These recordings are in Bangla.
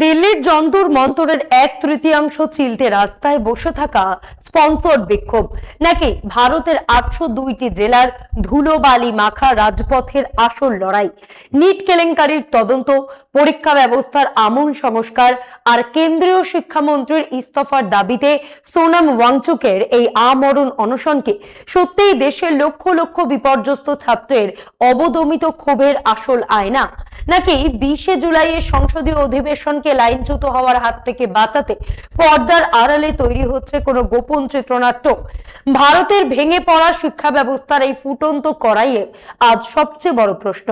দিল্লির যন্তর মন্তরের 1/3 চিলতে রাস্তায় বসে থাকা স্পন্সর্ড বিক্ষোভ নাকি ভারতের 802টি জেলার ধুলোবালি মাখা রাজপথের আসল লড়াই? নিট কেলেঙ্কারির তদন্ত, পরীক্ষা ব্যবস্থার আমূল সংস্কার আর কেন্দ্রীয় শিক্ষামন্ত্রীর ইস্তফার দাবিতে সোনাম ওয়াংচুকের এই আমরণ অনশনকে সত্যিই দেশের লক্ষ লক্ষ বিপর্যস্ত ছাত্রের অবদমিত ক্ষোভের আসল আয়না, নাকি 20 জুলাইয়ের সংসদীয় অধিবেশনকে লাইনচ্যুত হওয়ার হাত থেকে বাঁচাতে পর্দার আড়ালে তৈরি হচ্ছে কোনো গোপন চিত্রনাট্য? ভারতের ভেঙে পড়া শিক্ষা ব্যবস্থার এই ফুটন্ত কড়াইয়ে আজ সবচেয়ে বড় প্রশ্ন,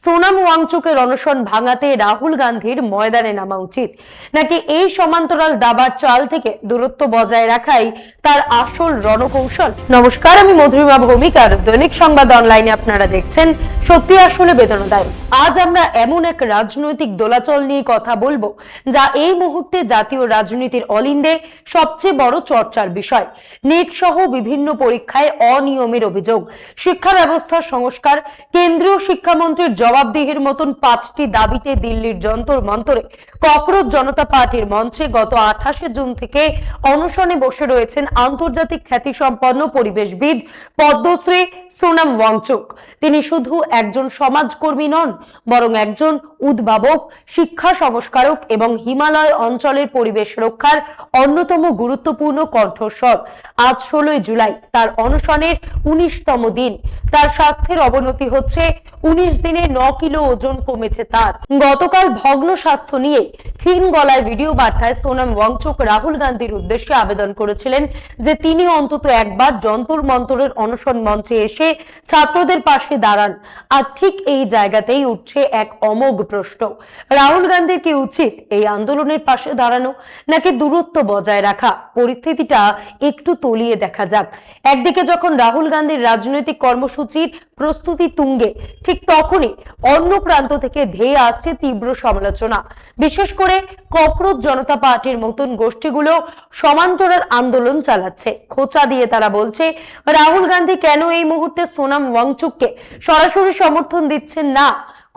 সোনাম ওয়াংচুকের অনশন ভাঙাতে রাহুল গান্ধীর ময়দানে নামা উচিত, নাকি এই সমান্তরাল দাবার চাল থেকে দূরত্ব বজায় রাখাই তার আসল রণকৌশল? নমস্কার, আমি মধুরিমা ভৌমিক আর দৈনিক সংবাদ অনলাইনে আপনারা দেখছেন সত্যি আসলে বেদনাদায়ক। আজ আমরা এমন এক রাজনৈতিক দোলাচল নিয়ে কথা বলবো যা এই মুহূর্তে জাতীয় রাজনীতির অলিন্দে সবচেয়ে বড় চর্চার বিষয়। নিট সহ বিভিন্ন পরীক্ষায় অনিয়মের অভিযোগ, শিক্ষা ব্যবস্থার সংস্কার, কেন্দ্রীয় শিক্ষামন্ত্রীর জবাবদিহির মতন 5টি দাবিতে দিল্লির যন্তর মন্তরে ককরোচ জনতা পার্টির মঞ্চে গত 28 জুন থেকে অনশনে বসে রয়েছেন আন্তর্জাতিক খ্যাতিসম্পন্ন পরিবেশবিদ পদ্মশ্রী সোনাম ওয়াংচুক। তিনি শুধু একজন সমাজকর্মী নন, বরং একজন উদ্ভাবক, শিক্ষা সংস্কারক এবং হিমালয় অঞ্চলের পরিবেশ রক্ষার অন্যতম গুরুত্বপূর্ণ কণ্ঠস্বর। আজ 16 জুলাই তার অনশনের 19তম দিন। তার স্বাস্থ্যের অবনতি হচ্ছে, 19 দিনে 9 কিলো ওজন কমেছে তার। গতকাল ভগ্ন স্বাস্থ্য নিয়ে ক্ষীণ গলায় ভিডিও বার্তায় সোনাম ওয়াংচুক রাহুল গান্ধীর উদ্দেশ্যে আবেদন করেছিলেন যে তিনি অন্তত একবার যন্তর মন্তরের অনশন মঞ্চে এসে ছাত্রদের পাশে দাঁড়ান। আর ঠিক এই জায়গাতেই উঠছে এক অমোঘ প্রশ্ন, রাহুল গান্ধীর কি উচিত এই আন্দোলনের পাশে দাঁড়ানো, নাকি দূরত্ব বজায় রাখা? পরিস্থিতিটা একটু তলিয়ে দেখা যাক। একদিকে যখন রাহুল গান্ধীর রাজনৈতিক কর্মসূচির প্রস্তুতি তুঙ্গে, ঠিক তখনই অন্য প্রান্ত থেকে ধেয়ে আসছে তীব্র সমালোচনা। বিশেষ করে ককরোচ জনতা পার্টির মতন গোষ্ঠীগুলো সমান্তরাল আন্দোলন চালাচ্ছে। খোঁচা দিয়ে তারা বলছে, রাহুল গান্ধী কেন এই মুহূর্তে সোনাম ওয়াংচুককে সরাসরি সমর্থন দিচ্ছেন না?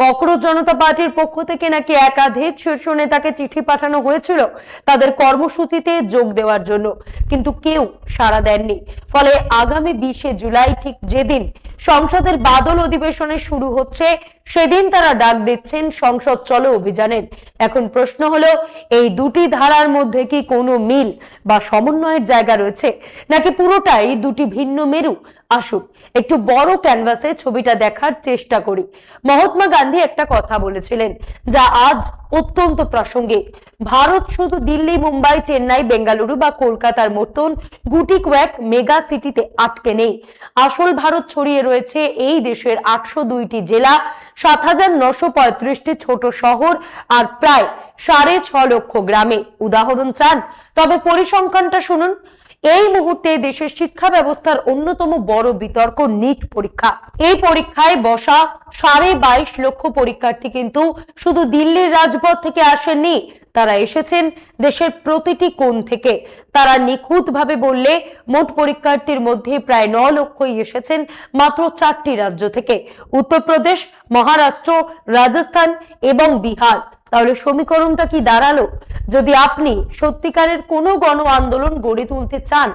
ককরোচ জনতা পার্টির পক্ষ থেকে নাকি একাধিক শীর্ষ নেতাকে চিঠি পাঠানো হয়েছিল তাদের কর্মসূচিতে যোগ দেওয়ার জন্য, কিন্তু কেউ সাড়া দেননি। ফলে আগামী 20 জুলাই, ঠিক যেদিন সংসদের বাদল অধিবেশনে শুরু হচ্ছে, সেদিন তারা ডাক দিচ্ছেন সংসদ চলো অভিযানের। এখন প্রশ্ন হলো, এই দুটি ধারার মধ্যে কি কোনো মিল বা সমন্বয়ের জায়গা রয়েছে, নাকি পুরোটাই দুটি ভিন্ন মেরু? আসুন একটু বড় ক্যানভাসে ছবিটা দেখার চেষ্টা করি। মহাত্মা গান্ধী একটা কথা বলেছিলেন যা আজ অত্যন্ত প্রাসঙ্গিক, ভারত শুধু দিল্লি, মুম্বাই, চেন্নাই, বেঙ্গালুরু বা কলকাতার মতন গুটি কয়েক মেগা সিটিতে আটকে নেই। আসল ভারত ছড়িয়ে রয়েছে এই দেশের 802টি জেলা, 7935টি ছোট শহর আর প্রায় 6.5 লক্ষ গ্রামে। উদাহরণ চান? তবে পরিসংখ্যানটা শুনুন। এই মুহূর্তে দেশের শিক্ষা ব্যবস্থার অন্যতম বড় বিতর্ক নিট পরীক্ষা। এই পরীক্ষায় বসা 22.5 লক্ষ পরীক্ষার্থী কিন্তু শুধু দিল্লির রাজপথ থেকে আসেননি, তারা এসেছেন দেশের প্রতিটি কোণ থেকে। তারা নিখুঁতভাবে বললে মোট পরীক্ষার্থীর মধ্যে প্রায় 9 লক্ষই এসেছেন মাত্র 4টি রাজ্য থেকে, উত্তরপ্রদেশ, মহারাষ্ট্র, রাজস্থান এবং বিহার। তাহলে সমীকরণটা কি দাঁড়ালো? যদি আপনি সত্যিকারের কোনো গণ আন্দোলন গড়ে তুলতে চান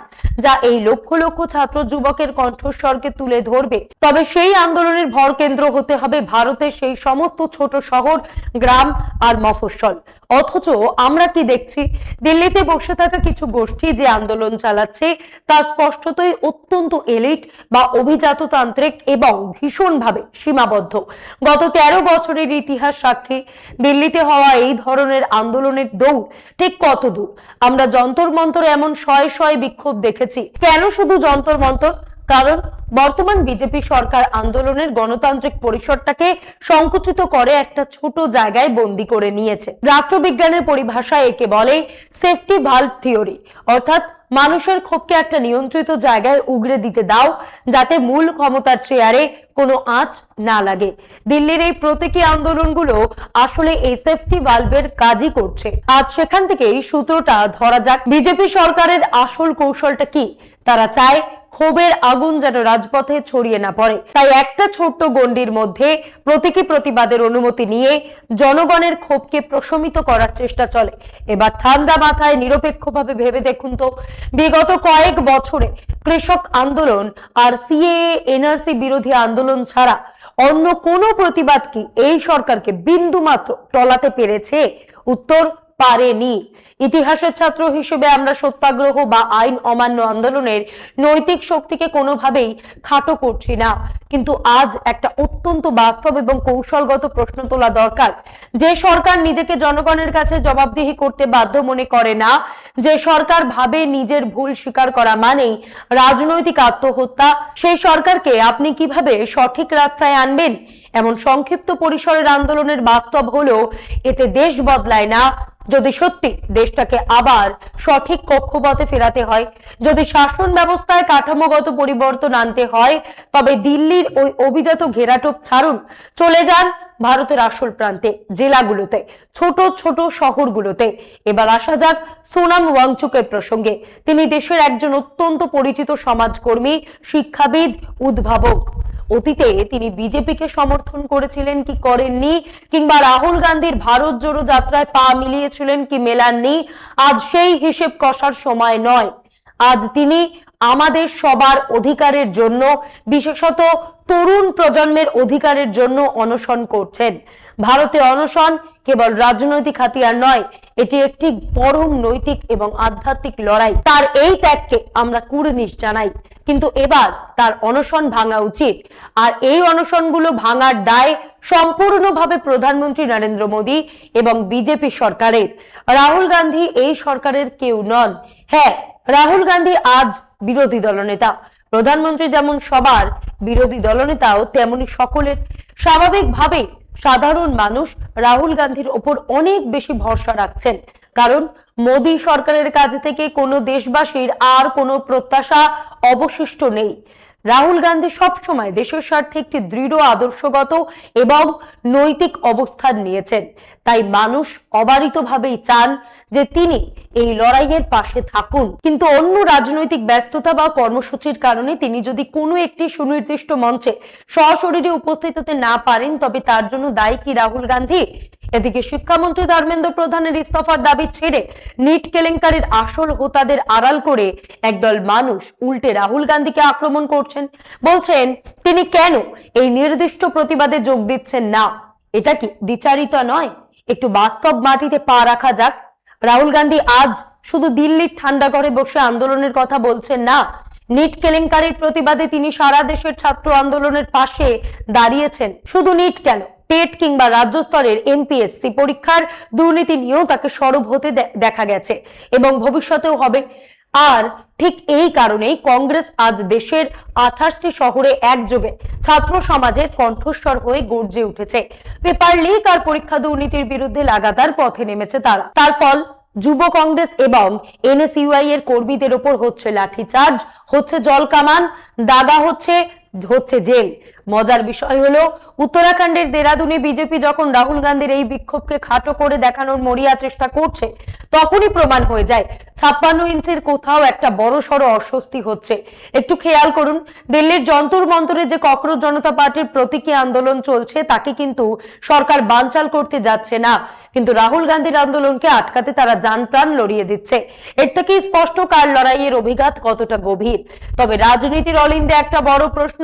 যা এই লক্ষ লক্ষ ছাত্র যুবকের কণ্ঠস্বরকে তুলে ধরবে, তবে সেই আন্দোলনের ভরকেন্দ্র হতে হবে ভারতের সেই সমস্ত ছোট শহর, গ্রাম আর মফস্বল। অথচ আমরা কি দেখছি? দিল্লিতে বসে থাকা কিছু গোষ্ঠী যে আন্দোলন চালাচ্ছে তা স্পষ্টতই অত্যন্ত এলিট বা অভিজাততান্ত্রিক এবং ভীষণভাবে সীমাবদ্ধ। গত 13 বছরের ইতিহাস সাক্ষী, দিল্লিতে হওয়া এই ধরনের আন্দোলনের দৌড় ঠিক কত দূর? আমরা যন্তর মন্তরে এমন শয়ে শয়ে বিক্ষোভ দেখেছি। কেন শুধু যন্তর মন্তর? কারণ বর্তমান বিজেপি সরকার আন্দোলনের গণতান্ত্রিক পরিসরটাকে সংকুচিত করে একটা ছোট জায়গায় বন্দী করে নিয়েছে। রাষ্ট্রবিজ্ঞানের পরিভাষায় একে বলে সেফটি ভালভ থিওরি, অর্থাৎ মানুষের ক্ষোভকে একটা নিয়ন্ত্রিত জায়গায় উগরে দিতে দাও যাতে মূল ক্ষমতার চেয়ারে কোনো আঁচ না লাগে। দিল্লির এই প্রতীকী আন্দোলনগুলো আসলে এই সেফটি ভালভের কাজই করছে। আজ সেখান থেকেই সূত্রটা ধরা যাক। বিজেপি সরকারের আসল কৌশলটা কি? তারা চায় ক্ষোভের আগুন যেন রাজপথে ছড়িয়ে না পড়ে। তাই একটা ছোট্ট গণ্ডির মধ্যে প্রতীকী প্রতিবাদের অনুমতি নিয়ে জনগণের ক্ষোভকে প্রশমিত করার চেষ্টা চলে। এবার ঠান্ডা মাথায় নিরপেক্ষভাবে ভেবে দেখুন তো, বিগত কয়েক বছরে কৃষক আন্দোলন আর সিএএ এনআরসি বিরোধী আন্দোলন ছাড়া অন্য কোনো প্রতিবাদ কি এই সরকারকে বিন্দুমাত্র টলাতে পেরেছে? উত্তর, পারেনি। ইতিহাসের ছাত্র হিসেবে আমরা সত্যাগ্রহ বা আইন অমান্য আন্দোলনের নৈতিক শক্তিকে কোনোভাবেই খাটো করছি না, কিন্তু আজ একটা অত্যন্ত বাস্তব এবং কৌশলগত প্রশ্ন তোলা দরকার। যে সরকার নিজেকে জনগণের কাছে জবাবদিহি করতে বাধ্য মনে করে না, যে সরকার ভাবে নিজের ভুল স্বীকার করা মানেই রাজনৈতিক আত্মহত্যা, সেই সরকারকে আপনি কিভাবে সঠিক রাস্তায় আনবেন? এমন সংক্ষিপ্ত পরিসরের আন্দোলনের বাস্তব হলো এতে দেশ বদলায় না। যদি সত্যি দেশটাকে আবার সঠিক কক্ষপথে ফেরাতে হয়, যদি শাসন ব্যবস্থায় কাঠামোগত পরিবর্তন আনতে হয়, তবে দিল্লির ওই অভিজাত ঘেরাটোপ ছাড়ুন, চলে যান ভারতের আসল প্রান্তে, জেলাগুলোতে, ছোট ছোট শহরগুলোতে। এবার আসা যাক সোনাম ওয়াংচুকের প্রসঙ্গে। তিনি দেশের একজন অত্যন্ত পরিচিত সমাজকর্মী, শিক্ষাবিদ, উদ্ভাবক। অতীতে তিনি বিজেপিকে সমর্থন করেছিলেন কি করেননি, কিংবা রাহুল গান্ধীর ভারত জোড়ো যাত্রায় পা মিলিয়েছিলেন কি মেলাননি, আজ সেই হিসেব কষার সময় নয়। আজ তিনি আমাদের সবার অধিকারের জন্য, বিশেষত তরুণ প্রজন্মের অধিকারের জন্য অনশন করছেন। ভারতে অনশন কেবল রাজনৈতিক হাতিয়ার নয়, এটি একটি পরম নৈতিক এবং আধ্যাত্মিক লড়াই। তার এই ত্যাগকে আমরা কুর্নিশ জানাই, কিন্তু এবার তার অনশন ভাঙা উচিত। আর এই অনশনগুলো ভাঙার দায় সম্পূর্ণভাবে প্রধানমন্ত্রী নরেন্দ্র মোদী এবং বিজেপি সরকারের। রাহুল গান্ধী এই সরকারের কেউ নন। হ্যাঁ, রাহুল গান্ধী আজ বিরোধী দলনেতা। প্রধানমন্ত্রী যেমন সবার, বিরোধী দলনেতাও তেমনি সকলের। স্বাভাবিকভাবেই সাধারণ মানুষ রাহুল গান্ধীর ওপর অনেক বেশি ভরসা রাখছেন, কারণ মোদী সরকারের কাছ থেকে কোনো দেশবাসীর আর কোনো প্রত্যাশা অবশিষ্ট নেই। রাহুল গান্ধী সবসময় দেশের স্বার্থে একটি দৃঢ় আদর্শগত এবং নৈতিক অবস্থান নিয়েছেন। তাই মানুষ অবারিতভাবেই চান যে তিনি এই লড়াইয়ের পাশে থাকুন। কিন্তু অন্য রাজনৈতিক ব্যস্ততা বা কর্মসূচির কারণে তিনি যদি কোনো একটি সুনির্দিষ্ট মঞ্চে সশরীরে উপস্থিত হতে না পারেন, তবে তার জন্য দায়ী কি রাহুল গান্ধী? এদিকে শিক্ষামন্ত্রী ধর্মেন্দ্র প্রধানের ইস্তফার দাবি ছেড়ে নিট কেলেঙ্কারির আসল হোতাদের আড়াল করে একদল মানুষ উল্টে রাহুল গান্ধীকে আক্রমণ করছেন। বলছেন তিনি কেন এই নির্দিষ্ট প্রতিবাদে যোগ দিচ্ছেন না। এটা কি দ্বিচারিতা নয়? একটু বাস্তব মাটিতে পা রাখা যাক। রাহুল গান্ধী আজ শুধু দিল্লির ঠান্ডা ঘরে বসে আন্দোলনের কথা বলছেন না, নিট কেলেঙ্কারির প্রতিবাদে তিনি সারা দেশের ছাত্র আন্দোলনের পাশে দাঁড়িয়েছেন। শুধু নিট কেন, টেট কিংবা রাজ্য স্তরের এমপিএসসি পরীক্ষার দুর্নীতি নিয়েও তাকে সরব হতে দেখা গেছে এবং ভবিষ্যতেও হবে। আর ঠিক এই কারণেই কংগ্রেস আজ দেশের 28টি শহরে একযোগে ছাত্র সমাজের কণ্ঠস্বর হয়ে গর্জে উঠেছে। পেপার লিক আর পরীক্ষা দুর্নীতির বিরুদ্ধে লাগাতার পথে নেমেছে তারা। তার ফল যুব কংগ্রেস এবং এনএসইউআই এর কর্মীদের উপর হচ্ছে লাঠিচার্জ, হচ্ছে জলকামান, দাগা হচ্ছে জেল। মজার বিষয় হলো উত্তরাখণ্ডের দেরাদুনে বিজেপি যখন রাহুল গান্ধীর এই বিক্ষোভকে খাটো করে দেখানোর মরিয়া চেষ্টা করছে, তখনই প্রমাণ হয়ে যায় 56 ইঞ্চির কোথাও একটা বড় সড়ো অস্বস্তি হচ্ছে। একটু খেয়াল করুন, দিল্লির যন্তর মন্তরে যে ককরোচ জনতা পার্টির প্রতীকী আন্দোলন চলছে, তাকে কিন্তু সরকার বানচাল করতে যাচ্ছে না, কিন্তু রাহুল গান্ধীর আন্দোলনকে আটকাতে তারা জান প্রাণ লড়িয়ে দিচ্ছে। এর থেকে স্পষ্ট কার লড়াইয়ের অভিঘাত কতটা গভীর। তবে রাজনীতির অলিন্দে একটা বড় প্রশ্ন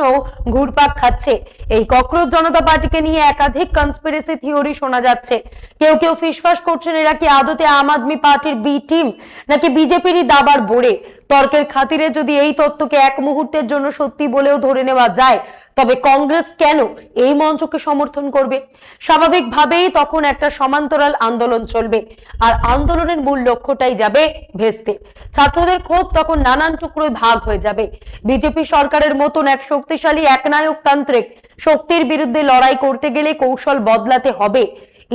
ঘুরপাক খাচ্ছে। এই ককরোচ জনতা পার্টিকে নিয়ে একাধিক কনস্পিরেসি থিওরি শোনা যাচ্ছে। কেউ কেউ ফিসফাস করছেন এরা কি আদতে আম আদমি পার্টির বি টিম, নাকি বিজেপিরই দাবার বোড়ে। তর্কের খাতিরে যদি এই তত্ত্বকে এক মুহূর্তের জন্য সত্যি বলেও ধরে নেওয়া যায়, তবে কংগ্রেস কেন এই মঞ্চকে সমর্থন করবে? স্বাভাবিকভাবেই তখন একটা সমান্তরাল আন্দোলন চলবে, আর আন্দোলনের মূল লক্ষ্যটাই যাবে ভেস্তে। ছাত্রদের ক্ষোভ তখন নানান টুকরোয় ভাগ হয়ে যাবে। বিজেপি সরকারের মতন এক শক্তিশালী একনায়কতান্ত্রিক শক্তির বিরুদ্ধে লড়াই করতে গেলে কৌশল বদলাতে হবে।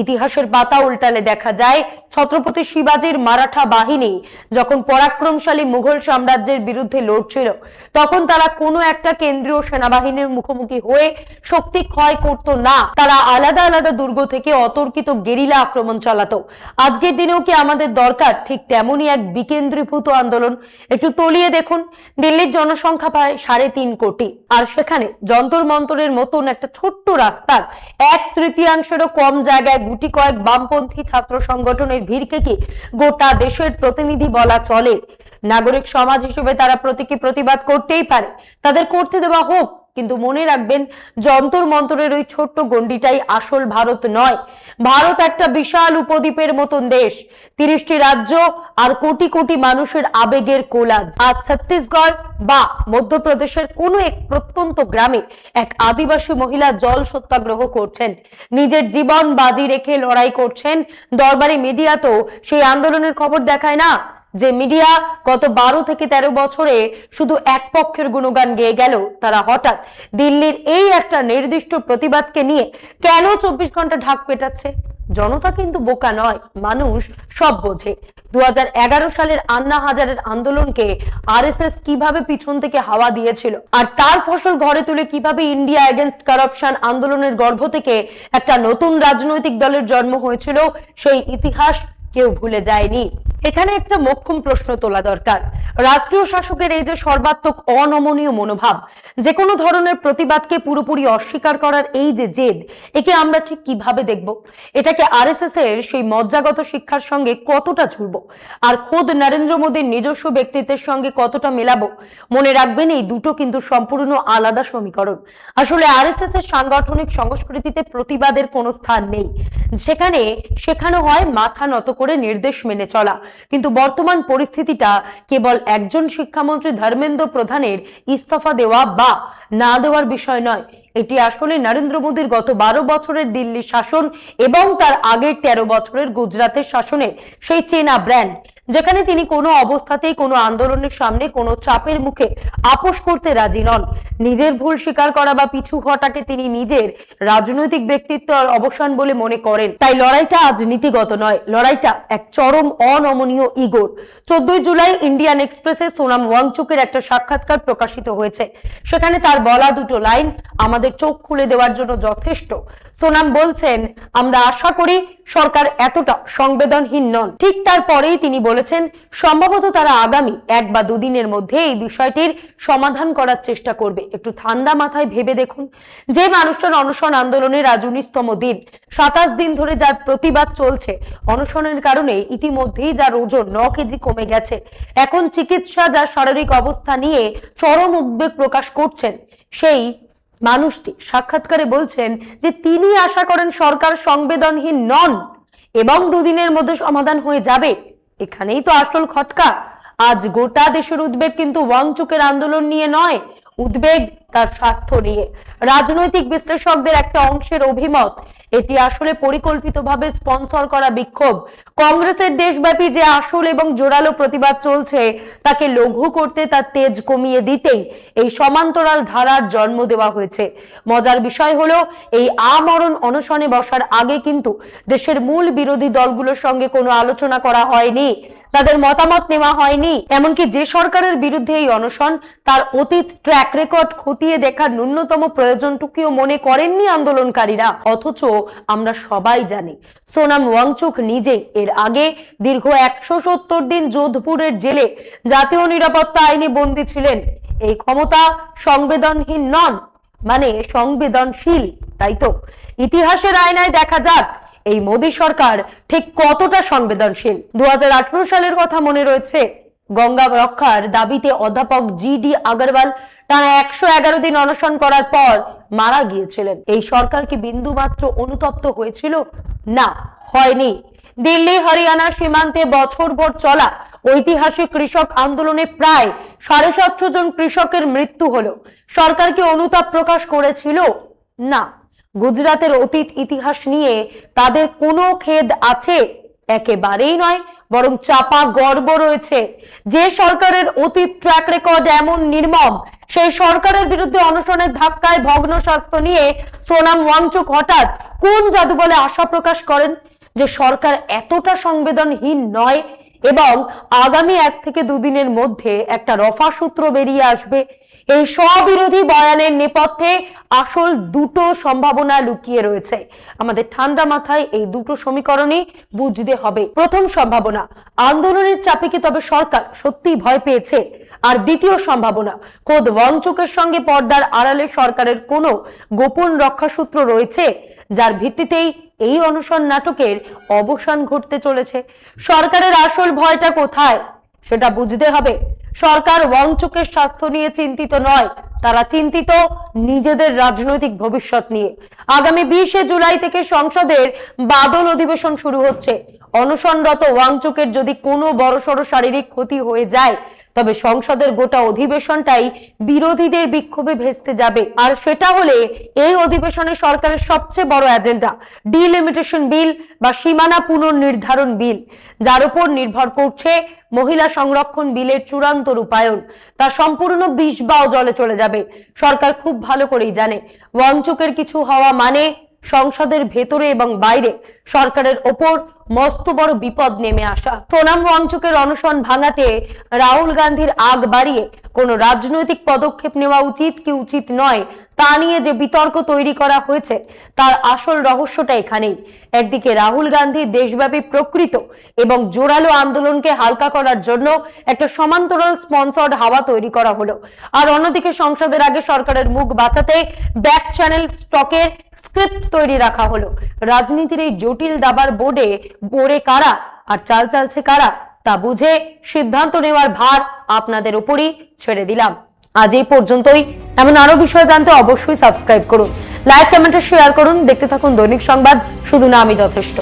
ইতিহাসের পাতা উল্টালে দেখা যায় ছত্রপতি শিবাজীর মারাঠা বাহিনী যখন পরাক্রমশালী মুঘল সাম্রাজ্যের বিরুদ্ধে লড়ছিল, তখন তারা কোনো একটা কেন্দ্রীয় সেনাবাহিনীর মুখোমুখি হয়ে শক্তি ক্ষয় করত না। তারা আলাদা আলাদা দুর্গ থেকে অতর্কিত গেরিলা আক্রমণ চালাতো। আজকের দিনেও কি আমাদের দরকার ঠিক তেমনই এক বিকেন্দ্রীভূত আন্দোলন? একটু তলিয়ে দেখুন, দিল্লির জনসংখ্যা প্রায় 3.5 কোটি, আর সেখানে যন্তর মন্তরের মতন একটা ছোট্ট রাস্তার 1/3 কম জায়গায় গুটি কয়েক বামপন্থী ছাত্র সংগঠনের ভিড়কে কি গোটা দেশের প্রতিনিধি বলা চলে? নাগরিক সমাজ হিসেবে তারা প্রতীকী প্রতিবাদ করতেই পারে, তাদের করতে দেওয়া হোক, কিন্তু মনে রাখবেন যন্তর মন্তরের ওই ছোট্ট গন্ডিটাই আসল ভারত নয়। ভারত একটা বিশাল উপদ্বীপের মতন দেশ, 30টি রাজ্য আর কোটি কোটি মানুষের আবেগের কোলাজ। আজ ছত্তিশগড় বা মধ্যপ্রদেশের কোনো এক প্রত্যন্ত গ্রামে এক আদিবাসী মহিলা জল সত্যাগ্রহ করছেন, নিজের জীবন বাজি রেখে লড়াই করছেন। দরবারি মিডিয়া তো সেই আন্দোলনের খবর দেখায় না। যে মিডিয়া গত 12 থেকে 13 বছরে শুধু এক পক্ষের গুণগান গেয়ে গেল, তারা হঠাৎ দিল্লির এই একটা নির্দিষ্ট প্রতিবাদকে নিয়ে কেন 24 ঘন্টা ঢাক পেটাচ্ছে? জনতা কিন্তু বোকা নয়, মানুষ সব বোঝে। 2011 সালের আন্না হাজারের আন্দোলনকে আরএসএস কিভাবে পিছন থেকে হাওয়া দিয়েছিল, আর তার ফসল ঘরে তুলে কিভাবে ইন্ডিয়া এগেইনস্ট কারাপশন আন্দোলনের গর্ভ থেকে একটা নতুন রাজনৈতিক দলের জন্ম হয়েছিল, সেই ইতিহাস কেউ ভুলে যায়নি। এখানে একটা মোক্ষম প্রশ্ন তোলা দরকার। রাষ্ট্রীয় শাসকের এই যে সর্বাত্মক অনমনীয় মনোভাব, যে কোনো ধরনের প্রতিবাদকে পুরোপুরি অস্বীকার করার এই যে জেদ, একে আমরা ঠিক কিভাবে দেখব? এটাকে আরএসএস এর সেই মজ্জাগত শিক্ষার সঙ্গে কতটা জুড়ব, আর খোদ নরেন্দ্র মোদীর নিজস্ব ব্যক্তিত্বের সঙ্গে কতটা মেলাবো? মনে রাখবেন, এই দুটো কিন্তু সম্পূর্ণ আলাদা সমীকরণ। আসলে আরএসএস এর সাংগঠনিক সংস্কৃতিতে প্রতিবাদের কোনো স্থান নেই। সেখানে শেখানো হয় মাথা নত করে নির্দেশ মেনে চলা। কিন্তু বর্তমান পরিস্থিতিটা কেবল একজন শিক্ষামন্ত্রী ধর্মেন্দ্র প্রধানের ইস্তফা দেওয়া বা না দেওয়ার বিষয় নয়। এটি আসলে নরেন্দ্র মোদীর গত 12 বছরের দিল্লি শাসন এবং তার আগের 13 বছরের গুজরাটের শাসনের সেই চেনা ব্র্যান্ড, যেখানে তিনি কোনো অবস্থাতেই কোনো আন্দোলনের সামনে কোনো চাপের মুখে আপোষ করতে রাজি নন। নিজের ভুল স্বীকার করা বা পিছু হটাকে তিনি নিজের রাজনৈতিক ব্যক্তিত্ব অবসান বলে মনে করেন। তাই লড়াইটা আজ নীতিগত নয়, লড়াইটা এক চরম অনমনীয় ইগোর। 14 জুলাই ইন্ডিয়ান এক্সপ্রেসে সোনাম ওয়াংচুকের একটা সাক্ষাৎকার প্রকাশিত হয়েছে। সেখানে তার বলা দুটো লাইন আমাদের চোখ খুলে দেওয়ার জন্য যথেষ্ট। সোনাম বলছেন, আমরা আশা করি সরকার এতটা সংবেদনহীন নন। ঠিক তারপরেই তিনি বলেছেন, সম্ভবত তারা আগামী 1 বা 2 দিনের মধ্যে এই বিষয়টির সমাধান করার চেষ্টা করবে। একটু ঠান্ডা মাথায় ভেবে দেখুন, যে মানুষটার অনশন আন্দোলনের আজ 19তম দিন, 27 দিন ধরে যার প্রতিবাদ চলছে, অনশনের কারণে ইতিমধ্যেই যার ওজন 9 কেজি কমে গেছে, এখন চিকিৎসা যার শারীরিক অবস্থা নিয়ে চরম উদ্বেগ প্রকাশ করছেন, সেই মানুষটি সাক্ষাৎকারে বলছেন যে তিনি আশা করেন সরকার সংবেদনহীন নন এবং 2 দিনের মধ্যে সমাধান হয়ে যাবে। এখানেই তো আসল খটকা। আজ গোটা দেশের উদ্বেগ কিন্তু ওয়াংচুকের আন্দোলন নিয়ে নয়, উদ্বেগ তার স্বাস্থ্য নিয়ে। রাজনৈতিক বিশ্লেষকদের একটা অংশের অভিমত, এটি আসলে পরিকল্পিতভাবে স্পন্সর করা বিক্ষোভ। কংগ্রেসের দেশব্যাপী যে আসল এবং জোরালো প্রতিবাদ চলছে, তাকে লঘু করতে, তার তেজ কমিয়ে দিতেই এই সমান্তরাল ধারার জন্ম দেওয়া হয়েছে। মজার বিষয় হলো, এই আমরণ অনশনে বসার আগে কিন্তু দেশের মূল বিরোধী দলগুলোর সঙ্গে কোনো আলোচনা করা হয়নি, তাদের মতামত নেওয়া হয়নি। এমনকি যে সরকারের বিরুদ্ধে এই অনশন, তার অতীত ট্র্যাক রেকর্ড খতিয়ে দেখার ন্যূনতম প্রয়োজনটুকুও মনে করেননি আন্দোলনকারীরা। অথচ আমরা সবাই জানি, সোনাম ওয়াংচুক নিজে এর আগে দীর্ঘ 170 দিন যোধপুরের জেলে জাতীয় নিরাপত্তা আইনে বন্দী ছিলেন। এই ক্ষমতা সংবেদনহীন নন, মানে সংবেদনশীল, তাই তো? ইতিহাসের আয়নায় দেখা যাক এই মোদী সরকার ঠিক কতটা সংবেদনশীল। 2018 সালের কথা মনে রয়েছে, গঙ্গা রক্ষার দাবিতে অধ্যাপক GD আগরওয়াল টানা 111 দিন অনশন করার পর মারা গিয়েছিলেন। এই সরকার কি বিন্দুমাত্র অনুতপ্ত হয়েছিল? না, হয়নি। দিল্লি হরিয়ানা সীমান্তে বছরভর চলা ঐতিহাসিক কৃষক আন্দোলনে প্রায় 750 জন কৃষকের মৃত্যু হলো। সরকার কি অনুতাপ প্রকাশ করেছিল? না। গুজরাটের অতীত ইতিহাস নিয়ে তাদের কোনো খেদ আছে? একেবারেই নয়। বরং চাপা গর্ব রয়েছে। যে সরকারের অতীত ট্র্যাক রেকর্ড এমন নির্মম, সেই সরকারের বিরুদ্ধে অনশনের ধাক্কায় ভগ্ন স্বাস্থ্য নিয়ে সোনাম ওয়াংচুক হঠাৎ কোন জাদু বলে আশা প্রকাশ করেন যে সরকার এতটা সংবেদনহীন নয় এবং আগামী 1 থেকে 2 দিনের মধ্যে একটা রফা সূত্র বেরিয়ে আসবে। এই স্ববিরোধী বয়ানের নেপথ্যে আসল দুটো সম্ভাবনা লুকিয়ে রয়েছে। আমাদের ঠান্ডা মাথায় এই দুটো সমীকরণই বুঝতে হবে। প্রথম সম্ভাবনা, আন্দোলনের চাপে কি তবে সরকার সত্যি ভয় পেয়েছে? আর দ্বিতীয় সম্ভাবনা, খোদ ওয়াংচুকের সঙ্গে পর্দার আড়ালে সরকারের কোনো গোপন রক্ষাসূত্র রয়েছে যার ভিত্তিতেই এই অনশন নাটকের অবসান ঘটতে চলেছে। সরকারের আসল ভয়টা কোথায় সেটা বুঝতে হবে। সরকার ওয়াংচুকের স্বাস্থ্য নিয়ে চিন্তিত নয়, তারা চিন্তিত নিজেদের রাজনৈতিক ভবিষ্যৎ নিয়ে। আগামী 20 জুলাই থেকে সংসদের বাদল অধিবেশন শুরু হচ্ছে। অনশনরত ওয়াংচুকের যদি কোনো বড়সড় শারীরিক ক্ষতি হয়ে যায় তবে সংসদের গোটা অধিবেশনটাই বিরোধীদের বিক্ষোভে ভেস্তে যাবে। আর সেটা হলে এই অধিবেশনে সরকারের সবচেয়ে বড় এজেন্ডা ডিলিমিটেশন বিল বা সীমানা পুনর্নির্ধারণ বিল, যার উপর নির্ভর করছে মহিলা সংরক্ষণ বিলের চূড়ান্ত রূপায়ণ, তা সম্পূর্ণ বিষ বাও জলে চলে যাবে। সরকার খুব ভালো করেই জানে ওয়াংচুকের কিছু হওয়া মানে সংসদের ভেতরে এবং বাইরে সরকারের ওপর মস্ত বড় বিপদ নেমে আসা। সোনাম ওয়াংচুকের অনশন ভাঙাতে রাহুল গান্ধীর আগ বাড়িয়ে কোনো রাজনৈতিক পদক্ষেপ নেওয়া উচিত কি উচিত নয় তা নিয়ে যে বিতর্ক তৈরি করা হয়েছে তার আসল রহস্যটা এখানেই। একদিকে রাহুল গান্ধীর দেশব্যাপী প্রকৃত এবং জোরালো আন্দোলনকে হালকা করার জন্য একটা সমান্তরাল স্পন্সর্ড হাওয়া তৈরি করা হলো, আর অন্যদিকে সংসদের আগে সরকারের মুখ বাঁচাতে ব্যাক চ্যানেল স্টকের স্ক্রিপ্ট তৈরি রাখা হলো। রাজনীতির এই জটিল দাবার বোর্ডে পড়ে কারা আর চাল চালছে কারা তা বুঝে সিদ্ধান্ত নেওয়ার ভার আপনাদের উপরই ছেড়ে দিলাম। আজ এই পর্যন্তই। এমন আরো বিষয় জানতে অবশ্যই সাবস্ক্রাইব করুন, লাইক কমেন্ট শেয়ার করুন। দেখতে থাকুন দৈনিক সংবাদ, শুধু না আমি যথেষ্ট।